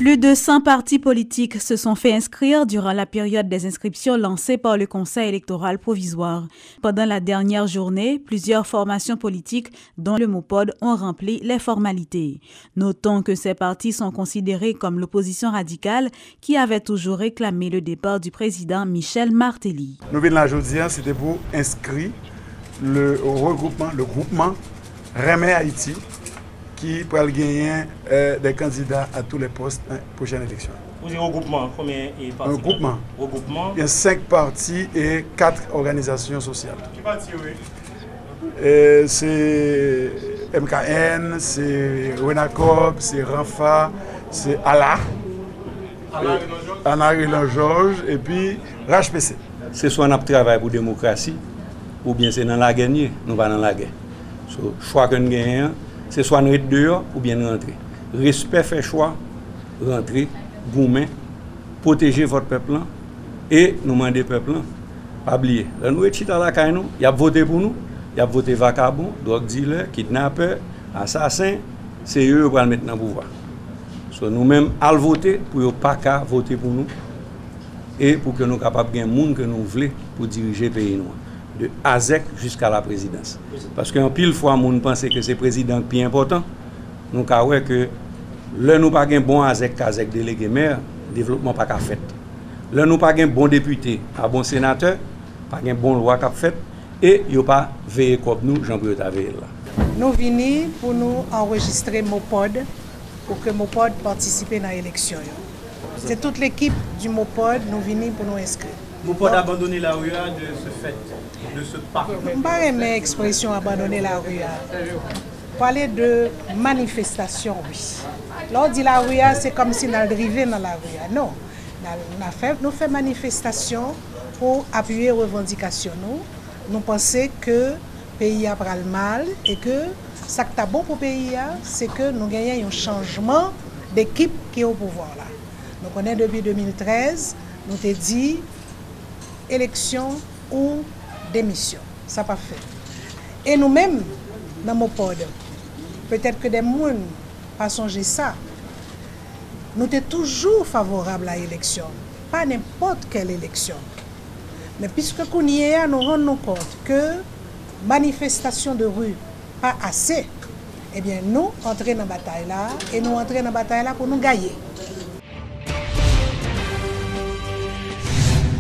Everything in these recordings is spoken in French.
Plus de 100 partis politiques se sont fait inscrire durant la période des inscriptions lancée par le Conseil électoral provisoire. Pendant la dernière journée, plusieurs formations politiques, dont le MOPOD, ont rempli les formalités. Notons que ces partis sont considérés comme l'opposition radicale qui avait toujours réclamé le départ du président Michel Martelly. Nous venons aujourd'hui, c'était pour inscrire le groupement Remè Haïti, qui pourra gagner des candidats à tous les postes prochaines élections. Vous dites regroupement, combien de partis? Un groupement. Regroupement. Il y a 5 partis et 4 organisations sociales. Qui parti, oui? C'est MKN, c'est Renacop, c'est Renfa, c'est Allah. Anna Georges et puis RHPC. C'est soit on travaille pour la démocratie ou bien c'est dans la guerre, nous pas dans la guerre. Choix que nous gagnons, c'est soit nous être dehors ou bien nous rentrer. Respect fait choix, rentrer, goumen, protéger votre peuple et nous demander peuple. Pas oublier. Là nous sommes dans la caille, il a voté pour nous, il a voté vagabond, drogue dealer, kidnappeur, assassin, c'est eux qui vont mettre dans le pouvoir. So, nous-mêmes, allons voter pour ne pas voter pour nous et pour que nous soyons capables de gagner monde que nous voulons pour diriger le pays noir, de AZEC jusqu'à la présidence. Parce qu'en pile fois, nous pensons que c'est le président qui est important. Nous avons que là, nous n'avons pas bon AZEC délégué maire, le développement n'est pas fait. Là, nous n'avons pas bon député, un bon sénateur, pas de bon loi qui fait et il n'y a pas veillé comme nous, Jean-Pierre Taveille là. Nous venons pour nous enregistrer MOPOD pour que MOPOD participe dans l'élection. C'est toute l'équipe du MOPOD, nous venons pour nous inscrire. MOPOD a abandonné la rue de ce fait, de ce pas. Je ne pas aimer l'expression abandonner la rue. Parler de manifestation, oui. Lors dit la rue, c'est comme si nous arrivions dans la rue. Non, nous faisons manifestation pour appuyer les revendications. Nous pensons que le pays a pris le mal et que ce qui est bon pour le pays, c'est que nous gagnons un changement d'équipe qui est au pouvoir. Là. Nous connaissons depuis 2013, nous avons dit élection ou démission. Ça n'a pas fait. Et nous-mêmes, dans mon pod, peut-être que des gens n'ont pas songé ça. Nous sommes toujours favorables à l'élection, pas n'importe quelle élection. Mais puisque nous y est, nous rendons compte que manifestation de rue, pas assez, eh bien nous entrons dans la bataille là et nous entrons dans la bataille là pour nous gagner.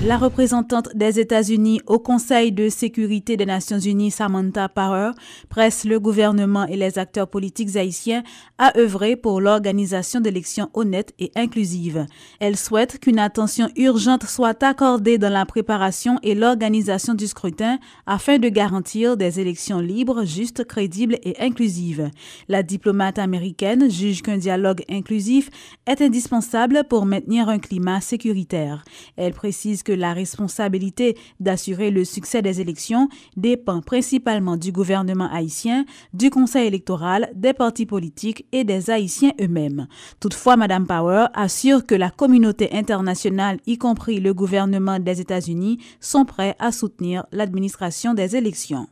La représentante des États-Unis au Conseil de sécurité des Nations Unies, Samantha Power, presse le gouvernement et les acteurs politiques haïtiens à œuvrer pour l'organisation d'élections honnêtes et inclusives. Elle souhaite qu'une attention urgente soit accordée dans la préparation et l'organisation du scrutin afin de garantir des élections libres, justes, crédibles et inclusives. La diplomate américaine juge qu'un dialogue inclusif est indispensable pour maintenir un climat sécuritaire. Elle précise que la responsabilité d'assurer le succès des élections dépend principalement du gouvernement haïtien, du Conseil électoral, des partis politiques et des Haïtiens eux-mêmes. Toutefois, Mme Power assure que la communauté internationale, y compris le gouvernement des États-Unis, sont prêts à soutenir l'administration des élections.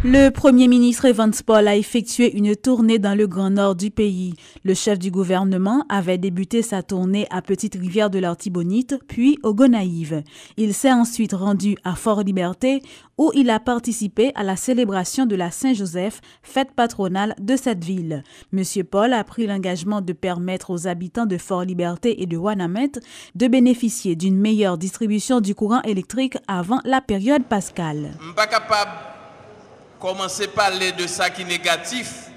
Le premier ministre Evans Paul a effectué une tournée dans le Grand Nord du pays. Le chef du gouvernement avait débuté sa tournée à Petite-Rivière de l'Artibonite, puis au Gonaïves. Il s'est ensuite rendu à Fort-Liberté, où il a participé à la célébration de la Saint-Joseph, fête patronale de cette ville. M. Paul a pris l'engagement de permettre aux habitants de Fort-Liberté et de Ouanamètre de bénéficier d'une meilleure distribution du courant électrique avant la période pascale. Commencer à parler de ça qui est négatif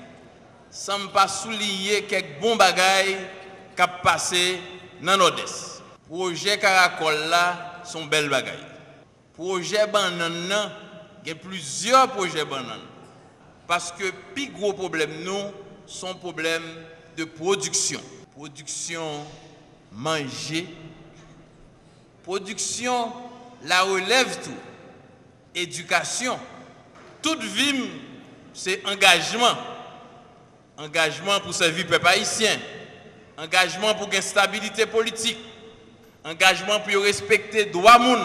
sans pas souligner quelques bons bagailles qui ont passé dans Nord-Est. Projet Caracol là sont belles bagailles. Projet banane, il y a plusieurs projets banane. Parce que le plus gros problème nous sont problème de production. Production manger, production la relève tout, éducation. Toute vie, c'est engagement. Engagement pour servir le peuple haïtien. Engagement pour une stabilité politique. Engagement pour respecter les droits moun.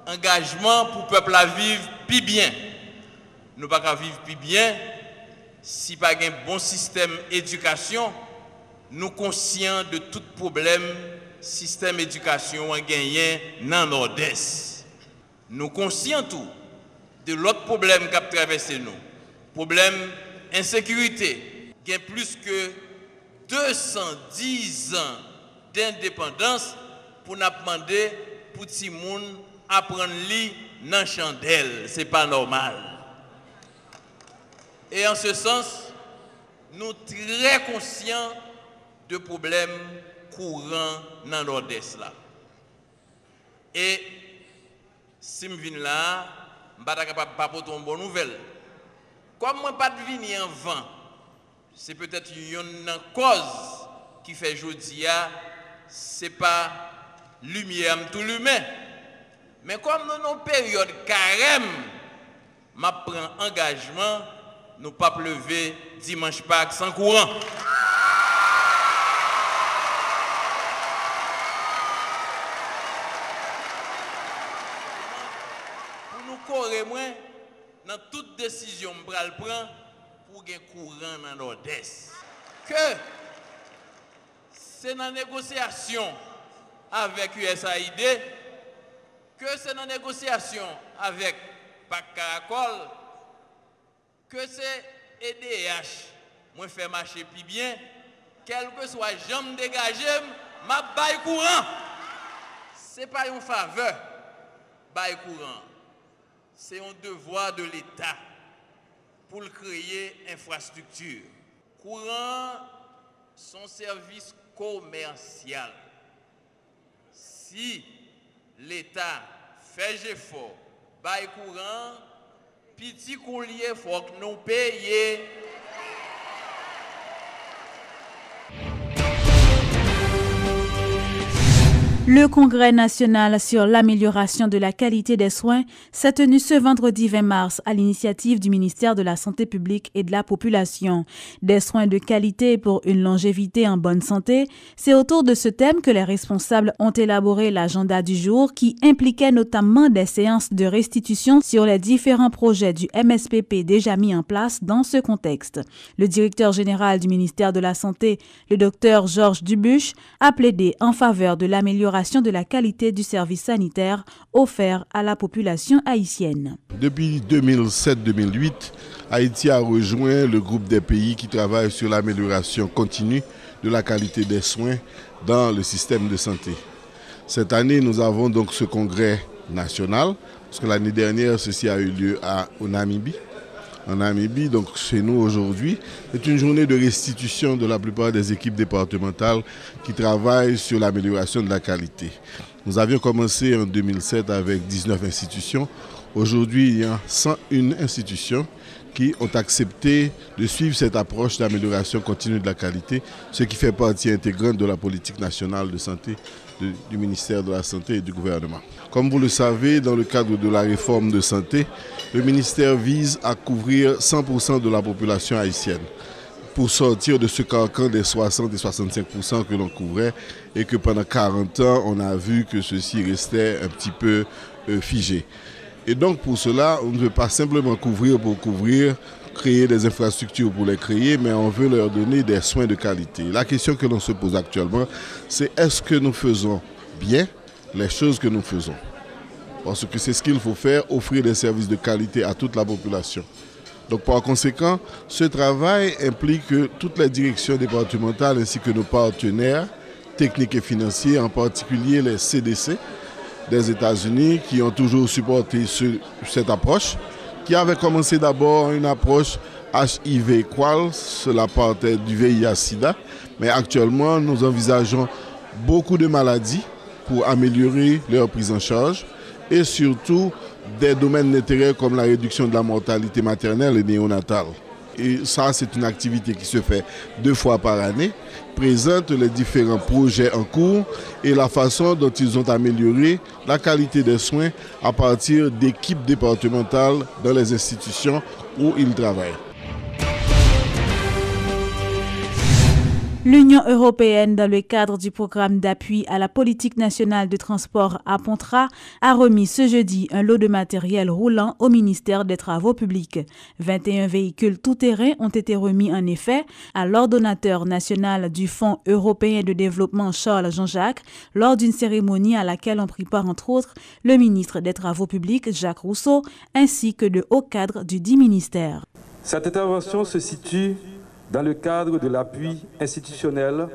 Engagement pour le peuple à vivre plus bien. Nous ne pouvons pas vivre plus bien si pas un bon système d'éducation, nous conscients de tout problème système d'éducation a gagné dans le Nord-Est. Nous conscients tout de l'autre problème qui a traversé nous. Problème insécurité. Il y a plus que 210 ans d'indépendance pour nous demander pour tout le monde apprendre li dans chandelle. Ce n'est pas normal. Et en ce sens, nous sommes très conscients de problèmes courants dans le Nord-Est. Et si je viens là, je ne suis pas capable de une bonne nouvelle. Comme je ne suis pas venir en vent, c'est peut-être une cause qui fait aujourd'hui, ce n'est pas lumière tout l'humain. Mais comme nous avons une période carême, je prends engagement, nous ne pas lever dimanche Pâques sans courant. Pour nous courir moins, dans toute décision que je prends, pour gagner courant dans le Nord-Est. Que c'est dans la négociation avec USAID, que c'est dans la négociation avec PAC Caracol, que c'est EDH, moi fais marcher plus bien, quel que soit jambe dégagée, ma baille courant. Ce n'est pas une faveur, baille courant. C'est un devoir de l'État pour créer infrastructure. Courant, son service commercial. Si l'État fait effort, bail courant, petit collier, il faut que nous payions. Le Congrès national sur l'amélioration de la qualité des soins s'est tenu ce vendredi 20 mars à l'initiative du ministère de la Santé publique et de la Population. Des soins de qualité pour une longévité en bonne santé, c'est autour de ce thème que les responsables ont élaboré l'agenda du jour qui impliquait notamment des séances de restitution sur les différents projets du MSPP déjà mis en place dans ce contexte. Le directeur général du ministère de la Santé, le docteur Georges Dubuche, a plaidé en faveur de l'amélioration de la qualité du service sanitaire offert à la population haïtienne. Depuis 2007-2008, Haïti a rejoint le groupe des pays qui travaillent sur l'amélioration continue de la qualité des soins dans le système de santé. Cette année, nous avons donc ce congrès national, parce que l'année dernière, ceci a eu lieu au Namibie. En Namibie, donc chez nous aujourd'hui, c'est une journée de restitution de la plupart des équipes départementales qui travaillent sur l'amélioration de la qualité. Nous avions commencé en 2007 avec 19 institutions. Aujourd'hui, il y a 101 institutions qui ont accepté de suivre cette approche d'amélioration continue de la qualité, ce qui fait partie intégrante de la politique nationale de santé du ministère de la Santé et du gouvernement. Comme vous le savez, dans le cadre de la réforme de santé, le ministère vise à couvrir 100% de la population haïtienne pour sortir de ce carcan des 60 et 65% que l'on couvrait et que pendant 40 ans, on a vu que ceci restait un petit peu figé. Et donc pour cela, on ne veut pas simplement couvrir pour couvrir, créer des infrastructures pour les créer, mais on veut leur donner des soins de qualité. La question que l'on se pose actuellement, c'est est-ce que nous faisons bien les choses que nous faisons? Parce que c'est ce qu'il faut faire, offrir des services de qualité à toute la population. Donc par conséquent, ce travail implique que toutes les directions départementales ainsi que nos partenaires techniques et financiers, en particulier les CDC des États-Unis, qui ont toujours supporté cette approche, qui avait commencé d'abord une approche HIV-Qual, cela partait du VIH-Sida, mais actuellement nous envisageons beaucoup de maladies pour améliorer leur prise en charge et surtout des domaines d'intérêt comme la réduction de la mortalité maternelle et néonatale. Et ça, c'est une activité qui se fait 2 fois par année, présente les différents projets en cours et la façon dont ils ont amélioré la qualité des soins à partir d'équipes départementales dans les institutions où ils travaillent. L'Union européenne, dans le cadre du programme d'appui à la politique nationale de transport APONTRA, a remis ce jeudi un lot de matériel roulant au ministère des Travaux publics. 21 véhicules tout-terrain ont été remis en effet à l'ordonnateur national du Fonds européen de développement Charles Jean-Jacques lors d'une cérémonie à laquelle ont pris part entre autres le ministre des Travaux publics Jacques Rousseau ainsi que de hauts cadres du dit ministère. Cette intervention se situe dans le cadre de l'appui institutionnel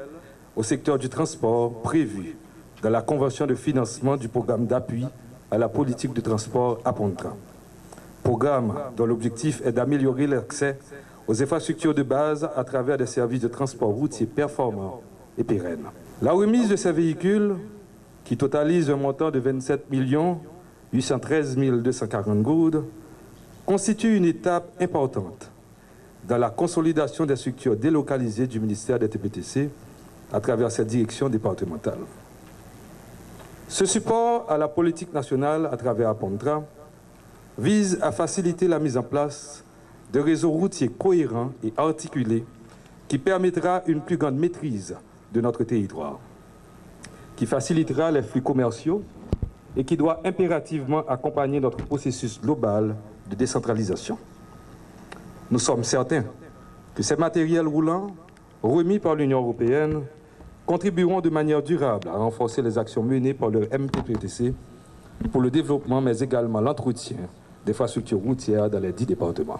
au secteur du transport prévu dans la convention de financement du programme d'appui à la politique de transport APONTRA. Programme dont l'objectif est d'améliorer l'accès aux infrastructures de base à travers des services de transport routier performants et pérennes. La remise de ces véhicules, qui totalise un montant de 27 813 240 gourdes, constitue une étape importante dans la consolidation des structures délocalisées du ministère des TPTC à travers cette direction départementale. Ce support à la politique nationale à travers APONTRA vise à faciliter la mise en place de réseaux routiers cohérents et articulés qui permettra une plus grande maîtrise de notre territoire, qui facilitera les flux commerciaux et qui doit impérativement accompagner notre processus global de décentralisation. Nous sommes certains que ces matériels roulants, remis par l'Union européenne, contribueront de manière durable à renforcer les actions menées par le MTPTC pour le développement, mais également l'entretien des infrastructures routières dans les 10 départements.